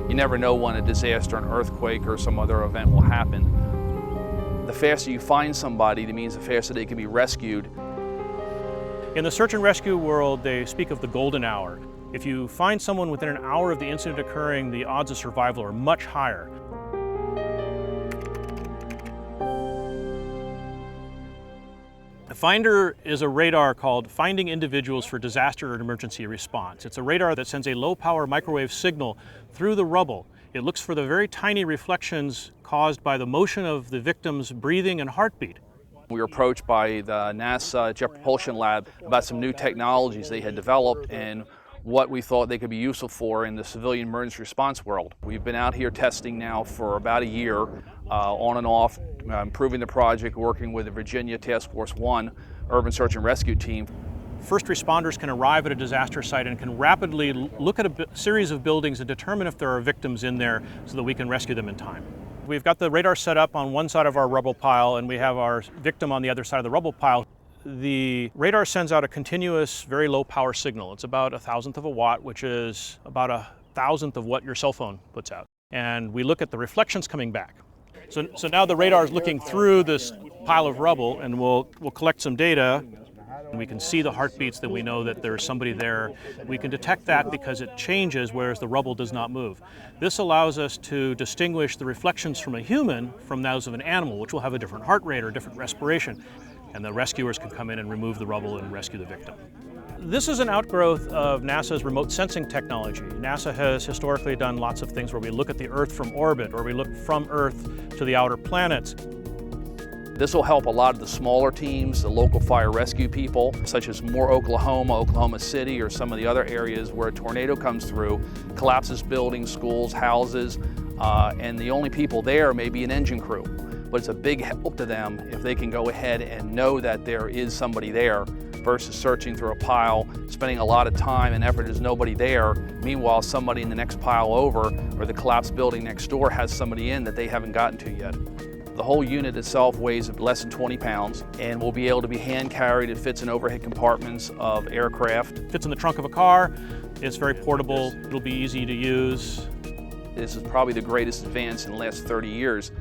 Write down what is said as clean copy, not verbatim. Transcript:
You never know when a disaster, an earthquake, or some other event will happen. The faster you find somebody, that means the faster they can be rescued. In the search and rescue world, they speak of the golden hour. If you find someone within an hour of the incident occurring, the odds of survival are much higher. FINDER is a radar called Finding Individuals for Disaster and Emergency Response. It's a radar that sends a low-power microwave signal through the rubble. It looks for the very tiny reflections caused by the motion of the victim's breathing and heartbeat. We were approached by the NASA Jet Propulsion Lab about some new technologies they had developed and what we thought they could be useful for in the civilian emergency response world. We've been out here testing now for about a year, on and off, improving the project, working with the Virginia Task Force 1 Urban Search and Rescue team. First responders can arrive at a disaster site and can rapidly look at a series of buildings and determine if there are victims in there so that we can rescue them in time. We've got the radar set up on one side of our rubble pile and we have our victim on the other side of the rubble pile. The radar sends out a continuous, very low power signal. It's about 1,000th of a watt, which is about 1,000th of what your cell phone puts out. And we look at the reflections coming back. So now the radar is looking through this pile of rubble and we'll collect some data. And we can see the heartbeats that we know that there's somebody there. We can detect that because it changes, whereas the rubble does not move. This allows us to distinguish the reflections from a human from those of an animal, which will have a different heart rate or different respiration. And the rescuers can come in and remove the rubble and rescue the victim. This is an outgrowth of NASA's remote sensing technology. NASA has historically done lots of things where we look at the Earth from orbit, or we look from Earth to the outer planets. This will help a lot of the smaller teams, the local fire rescue people, such as Moore, Oklahoma, Oklahoma City, or some of the other areas where a tornado comes through, collapses buildings, schools, houses, and the only people there may be an engine crew. But it's a big help to them if they can go ahead and know that there is somebody there versus searching through a pile, spending a lot of time and effort, there's nobody there. Meanwhile, somebody in the next pile over or the collapsed building next door has somebody in that they haven't gotten to yet. The whole unit itself weighs less than 20 pounds and will be able to be hand carried. It fits in overhead compartments of aircraft. Fits in the trunk of a car. It's very portable. It'll be easy to use. This is probably the greatest advance in the last 30 years.